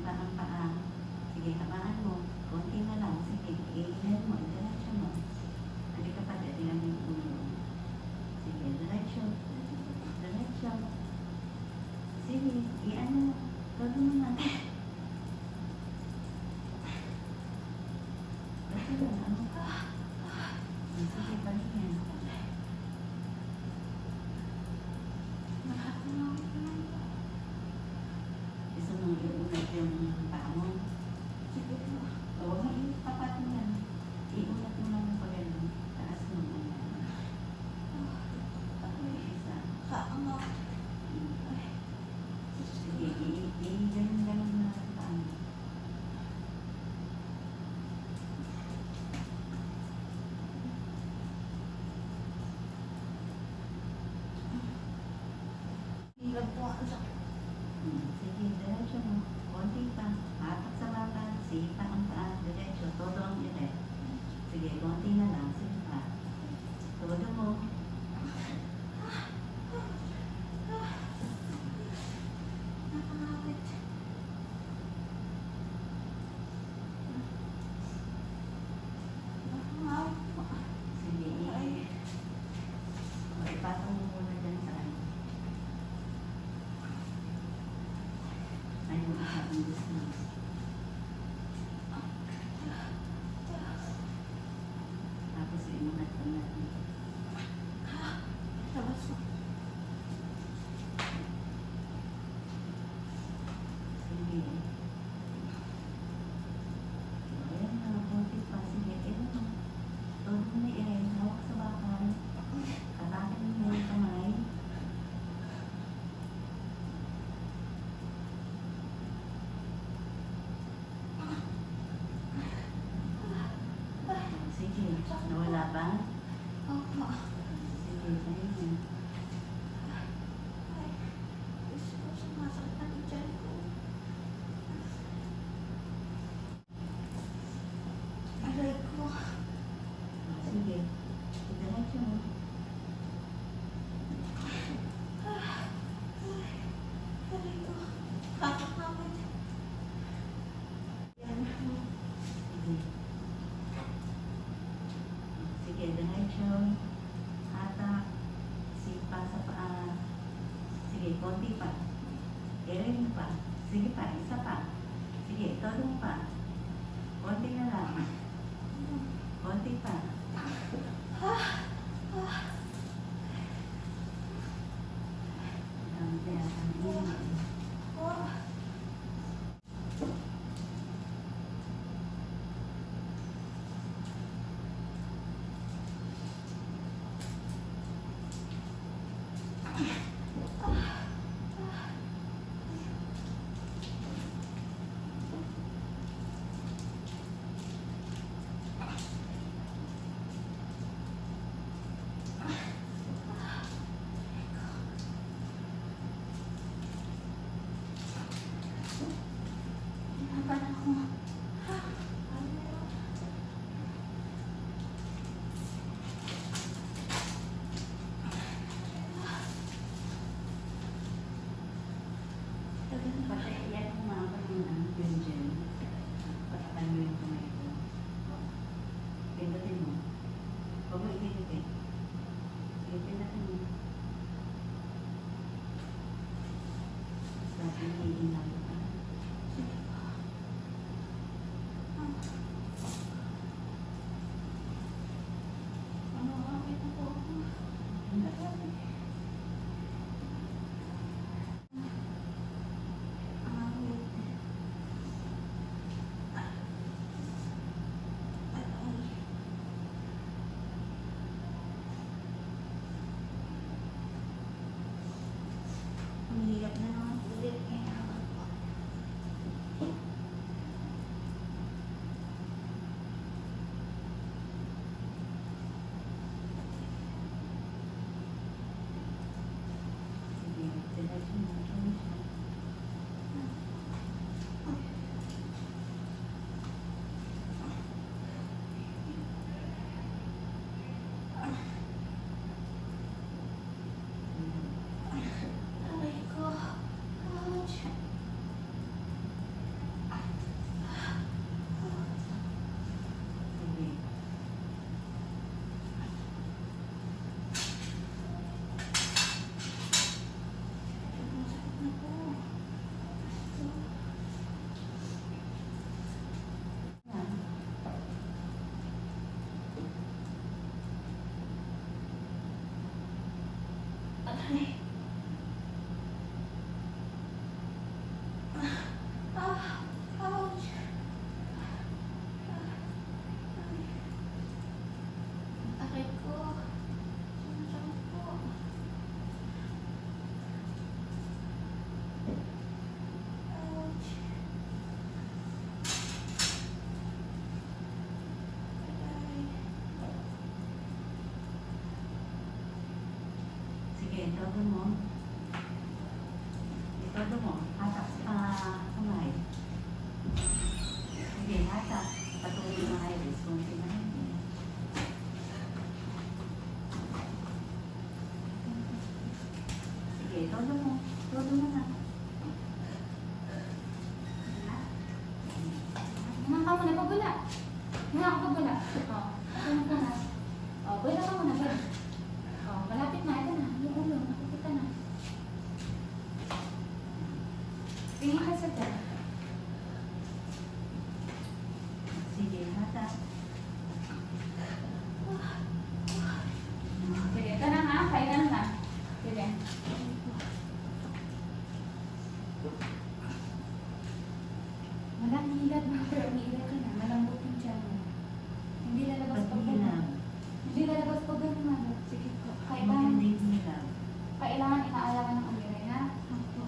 pa ang paa. Sige, hamaan mo. Konti na lang. Sige, i-inhale mo. Diretso mo. Halika pa, tingnan mo yung ulo. Sige, diretso. Diretso. Sige, i-ano mo. Todo mo na. Diretso lang, ano ka? Sige, palingan. Gusto mong iunat yung paa mo? Sige po. Oo, ipapat mo yan. Iunat mo lang pa gano'n. Taas mo mo yan. Isa. Kaango. Sige, ganun-ganun na lang paa mo. Hirap po ang sakit. Sige, diretso mo. Konti pa. Hatak sa mata. Sipa ang paa. Diretso. Todo ang ire. Sige, konti na lang. Sige pa. Todo mo. Nakakawit. Nakakawit po. Sige, Ay. ipatong mo muna dyan sa ano. Ayun, isa ang distance. Tapos imunat ka natin. Labas po. Sige. Ayan na, konti pa. Sige, ito mo. Todo mo na i-ayan. Hawak sa bakal. Katakin mo yung kamay. Sige, nawala ba? Opo. Sige, ayun. Ay. Gusto ko sumasakit ang tiyan ko. Aray ko. Sige, diretso mo. Aray ko. Kakakawit. Yan. Sige. Sige, diretso. Hatak. Sipa sa paa. Sige, konti pa. Iring pa. Sige pa, isa pa. Sige, todo pa. Konti na lang. Konti pa. Ang kaya, Oh. Aray. Ouch. Aray ko. Sumasakit po. Ouch. Aray. Sige, todo mo. Todo mo. Hatak sa kamay. Sige, hatak. Patuloy yung mga iris. Kunti na rin. Sige, todo mo. Todo mo na. Nga ka muna, pabula. Nga ka pabula. O, ito na ka na. O, bula ka muna, bula. O, malapit na, ito na. Yung ulo, nakikita na. Tingin ka sa dyan. Sige, hatak. Sige, ito na nga, kailan na. Sige. Walang hilat na, pero umiilat ka na. Malambot yung tiyan mo. Hindi lalabas pag Pag-ilam. gano'n. Hindi lalabas pag gano'n, mama. Sige po. Maganda yung hilam. Kailangan inaalaman ng umiray, ha? Opo.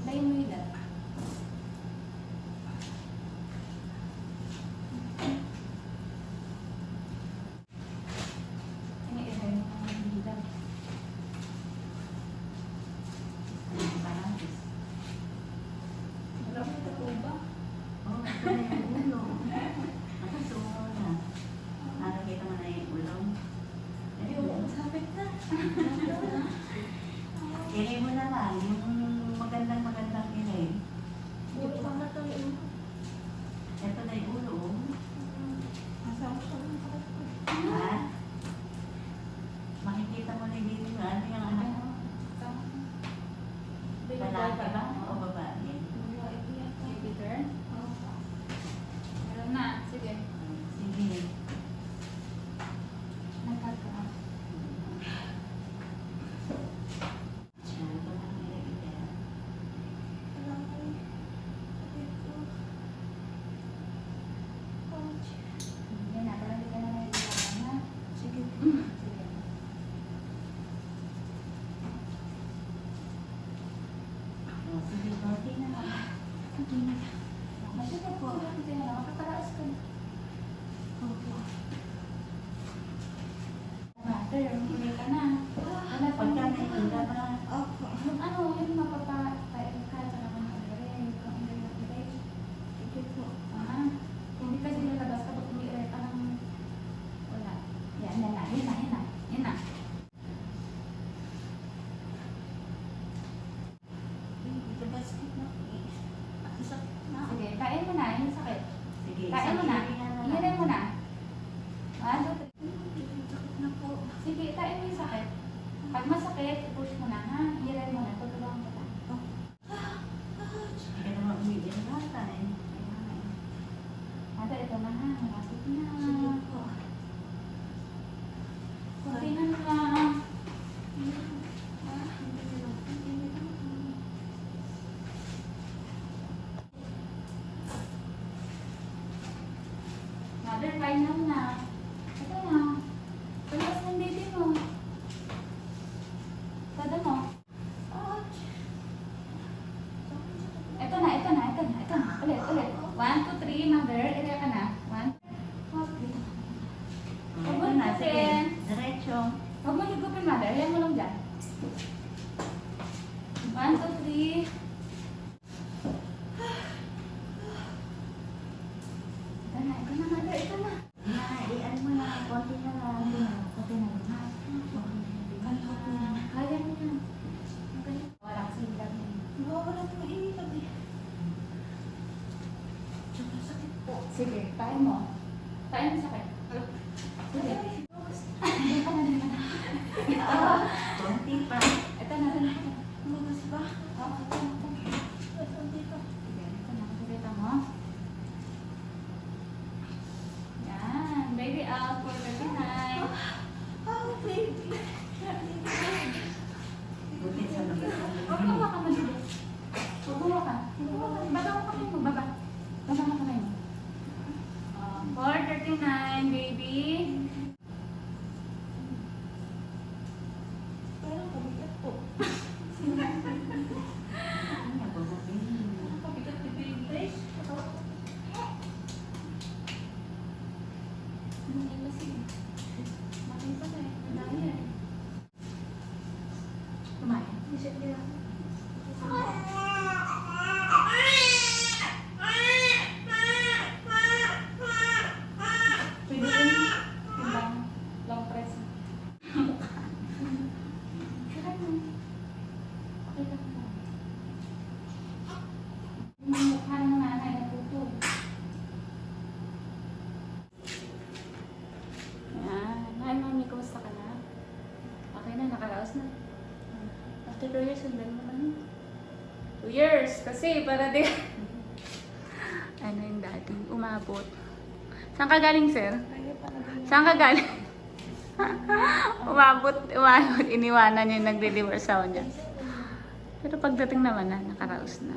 Tayo mo hilat. Ini-iray mo ang hilat. Ano pa natin? Wala mo ito ba? Oh, ito na yung ulo. Nakasumo na. Nakakita mo na yung ulo. Yung sakit na. Ilay mo na lang. Yung magandang ilay. Buti pa matuloy. Ito na yung ulo. Masama siya ng sakit ko. Ha? Makikita mo na yung ano yung anak mo. Lalaki ba o babae? Baby turn. Meron na. Sige. Sige. Nagkaka. Siya, ito na ang ilagay. Aray. Sakit ko. Ouch. Yan na. Parang hindi ka na naiiwanan, ha? Sige. Sige. Oh, sige, konti na lang. Okay na. Masya po. Hindi na. Makakaraos ka na. Opo. Master, hindi ka na. Wala pa. Pagka may handa ba? Opo. Yung ano, yung mapapakain ka sa naman ng umiray. Yung umiray ng umiray. Sige po. Hindi kasi lalabas kapag umiray ka ng wala. Yan na. Yan na. Yan na. Yan na. Ito basket na. Ang sakit na. Sige, kain mo na. Yung sakit. Sige, Kain mo na. Ihirin mo na. 1, 2, 3. Ang sakit na po. Sige, kain mo yung sakit. Pag masakit, push mo na, ha? Ihirin mo na. Tutulungan kita. Ouch. Hindi ka naman umiiyak bata eh. Ate, ito na, ha? Malapit na. Sige po. Kunti na lang. Mother, kain na na. Ito na. Palas ng baby mo. Tada mo. Ouch. Ito na. Ulit. 1, 2, 3, mother. Ito ka na. 1. Oh, ito na, sige. Diretso. Huwag mo higupin, mother. Ayan mo lang dyan. 1, 2, 3. Ito na, mother. Ito na. Iyan mo na, konti na lang. Okay na lang, ha? Kaya mo yan. Wala kasi hilang yun. Nawawala po iilag eh. Tsaka sakit po. Sige, kain mo. Kain mo sakit. Sige. Ito na. Konti pa. Ito na. Lumas ba? Oo, ito na. Ito dito. Sige, ito na. Kita mo. Yan. Baby out for 39. Oh, baby. Check nila. Pwede rin yung long press. Kaya mo. Okay lang po. Yung mukha ng nanay na puto. Ayan. Hi, mami. Kumusta ka na? Okay na, nakaraos na. After 2 years, sundan mo kami. 2 years! Kasi para din... ano yung dati? Umabot. Saan ka galing, sir? Saan ka galing? umabot, iniwanan niya yung nagde-deliver sa niya. Pero pagdating naman na, nakaraos na.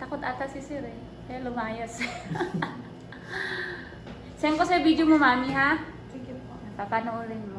Takot ata si sir eh. Kaya lumayas. Send ko sa video mo, mami, ha? Sige po. Papanoorin mo.